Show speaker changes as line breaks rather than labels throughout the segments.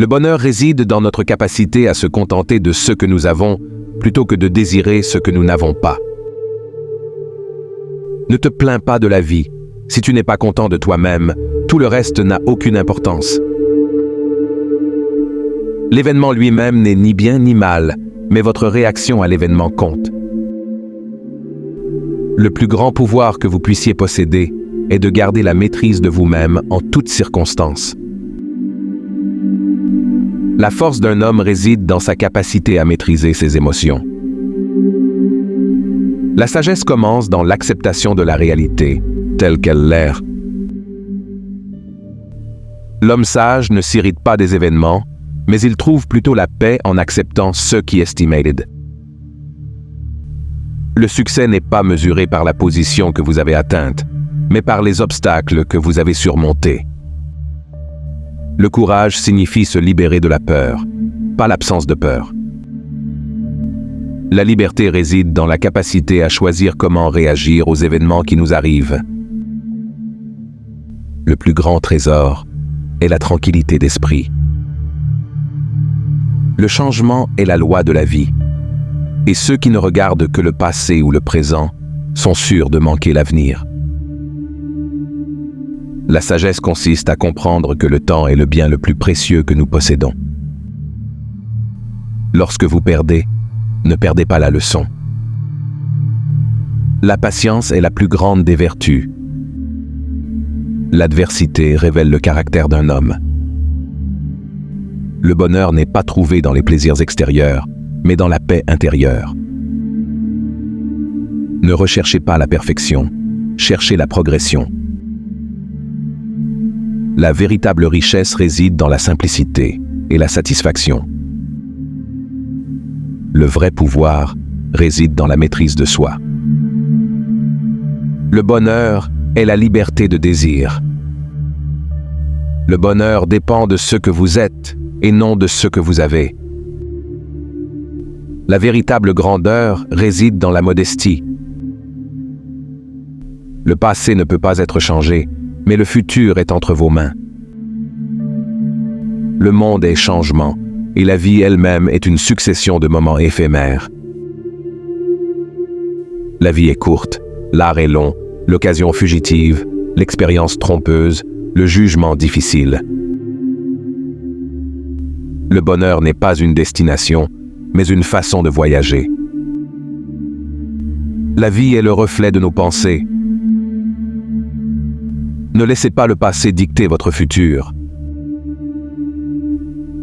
Le bonheur réside dans notre capacité à se contenter de ce que nous avons plutôt que de désirer ce que nous n'avons pas. Ne te plains pas de la vie. Si tu n'es pas content de toi-même, tout le reste n'a aucune importance. L'événement lui-même n'est ni bien ni mal, mais votre réaction à l'événement compte. Le plus grand pouvoir que vous puissiez posséder est de garder la maîtrise de vous-même en toutes circonstances. La force d'un homme réside dans sa capacité à maîtriser ses émotions. La sagesse commence dans l'acceptation de la réalité, telle qu'elle l'est. L'homme sage ne s'irrite pas des événements, mais il trouve plutôt la paix en acceptant ce qui est estimated. Le succès n'est pas mesuré par la position que vous avez atteinte, mais par les obstacles que vous avez surmontés. Le courage signifie se libérer de la peur, pas l'absence de peur. La liberté réside dans la capacité à choisir comment réagir aux événements qui nous arrivent. Le plus grand trésor est la tranquillité d'esprit. Le changement est la loi de la vie, et ceux qui ne regardent que le passé ou le présent sont sûrs de manquer l'avenir. La sagesse consiste à comprendre que le temps est le bien le plus précieux que nous possédons. Lorsque vous perdez, ne perdez pas la leçon. La patience est la plus grande des vertus. L'adversité révèle le caractère d'un homme. Le bonheur n'est pas trouvé dans les plaisirs extérieurs, mais dans la paix intérieure. Ne recherchez pas la perfection, cherchez la progression. La véritable richesse réside dans la simplicité et la satisfaction. Le vrai pouvoir réside dans la maîtrise de soi. Le bonheur est la liberté de désir. Le bonheur dépend de ce que vous êtes et non de ce que vous avez. La véritable grandeur réside dans la modestie. Le passé ne peut pas être changé, mais le futur est entre vos mains. Le monde est changement, et la vie elle-même est une succession de moments éphémères. La vie est courte, l'art est long, l'occasion fugitive, l'expérience trompeuse, le jugement difficile. Le bonheur n'est pas une destination, mais une façon de voyager. La vie est le reflet de nos pensées. Ne laissez pas le passé dicter votre futur.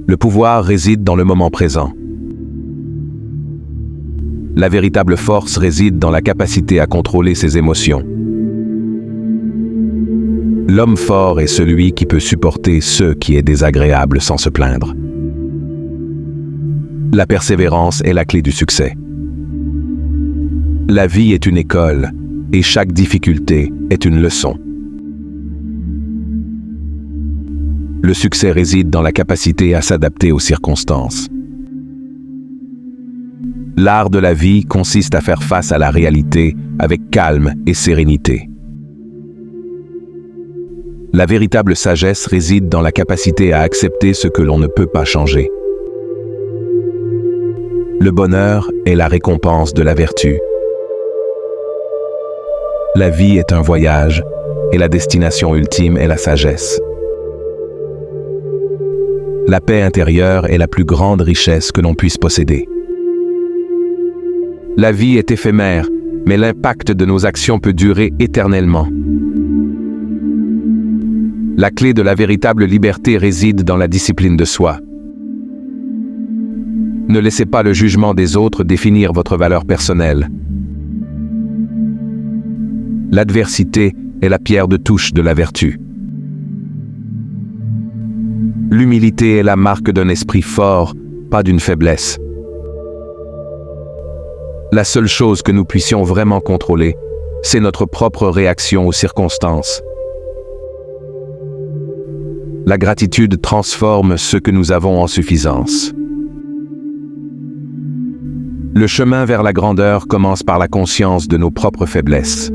Le pouvoir réside dans le moment présent. La véritable force réside dans la capacité à contrôler ses émotions. L'homme fort est celui qui peut supporter ce qui est désagréable sans se plaindre. La persévérance est la clé du succès. La vie est une école, et chaque difficulté est une leçon. Le succès réside dans la capacité à s'adapter aux circonstances. L'art de la vie consiste à faire face à la réalité avec calme et sérénité. La véritable sagesse réside dans la capacité à accepter ce que l'on ne peut pas changer. Le bonheur est la récompense de la vertu. La vie est un voyage et la destination ultime est la sagesse. La paix intérieure est la plus grande richesse que l'on puisse posséder. La vie est éphémère, mais l'impact de nos actions peut durer éternellement. La clé de la véritable liberté réside dans la discipline de soi. Ne laissez pas le jugement des autres définir votre valeur personnelle. L'adversité est la pierre de touche de la vertu. L'humilité est la marque d'un esprit fort, pas d'une faiblesse. La seule chose que nous puissions vraiment contrôler, c'est notre propre réaction aux circonstances. La gratitude transforme ce que nous avons en suffisance. Le chemin vers la grandeur commence par la conscience de nos propres faiblesses.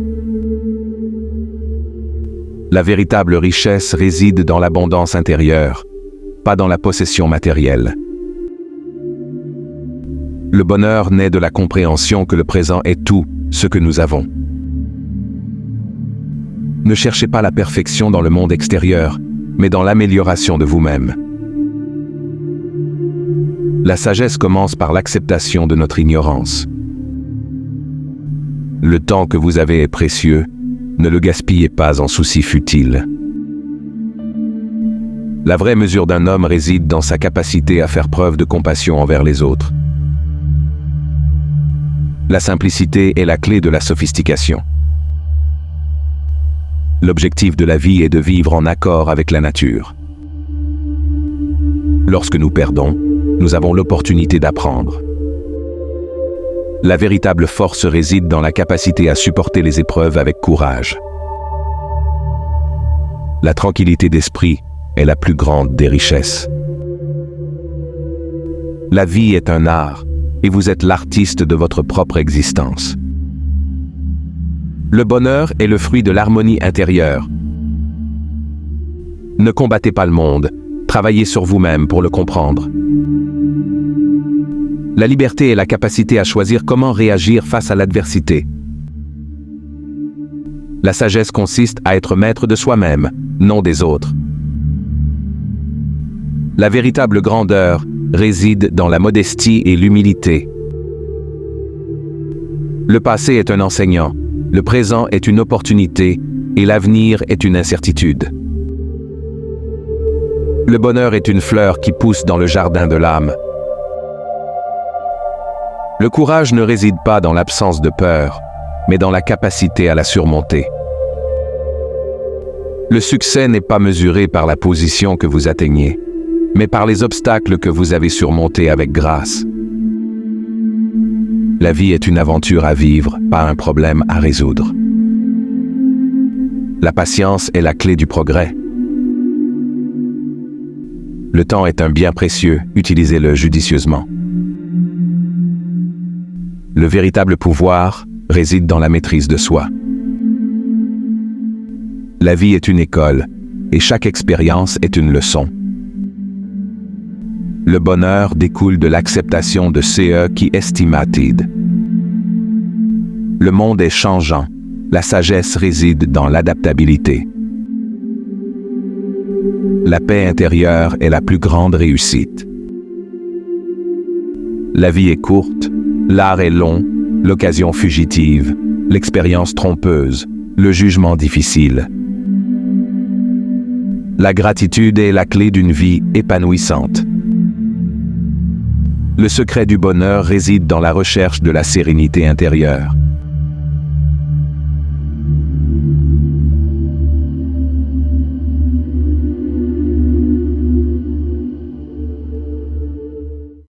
La véritable richesse réside dans l'abondance intérieure. pas dans la possession matérielle. Le bonheur naît de la compréhension que le présent est tout ce que nous avons. Ne cherchez pas la perfection dans le monde extérieur, mais dans l'amélioration de vous-même. La sagesse commence par l'acceptation de notre ignorance. Le temps que vous avez est précieux, ne le gaspillez pas en soucis futiles. La vraie mesure d'un homme réside dans sa capacité à faire preuve de compassion envers les autres. La simplicité est la clé de la sophistication. L'objectif de la vie est de vivre en accord avec la nature. Lorsque nous perdons, nous avons l'opportunité d'apprendre. La véritable force réside dans la capacité à supporter les épreuves avec courage. La tranquillité d'esprit est la plus grande des richesses. La vie est un art, et vous êtes l'artiste de votre propre existence. Le bonheur est le fruit de l'harmonie intérieure. Ne combattez pas le monde, travaillez sur vous-même pour le comprendre. La liberté est la capacité à choisir comment réagir face à l'adversité. La sagesse consiste à être maître de soi-même, non des autres. La véritable grandeur réside dans la modestie et l'humilité. Le passé est un enseignant, le présent est une opportunité et l'avenir est une incertitude. Le bonheur est une fleur qui pousse dans le jardin de l'âme. Le courage ne réside pas dans l'absence de peur, mais dans la capacité à la surmonter. Le succès n'est pas mesuré par la position que vous atteignez, mais par les obstacles que vous avez surmontés avec grâce. La vie est une aventure à vivre, pas un problème à résoudre. La patience est la clé du progrès. Le temps est un bien précieux, utilisez-le judicieusement. Le véritable pouvoir réside dans la maîtrise de soi. La vie est une école, et chaque expérience est une leçon. Le bonheur découle de l'acceptation de ce qui estimatid. Le monde est changeant, la sagesse réside dans l'adaptabilité. La paix intérieure est la plus grande réussite. La vie est courte, l'art est long, l'occasion fugitive, l'expérience trompeuse, le jugement difficile. La gratitude est la clé d'une vie épanouissante. Le secret du bonheur réside dans la recherche de la sérénité intérieure.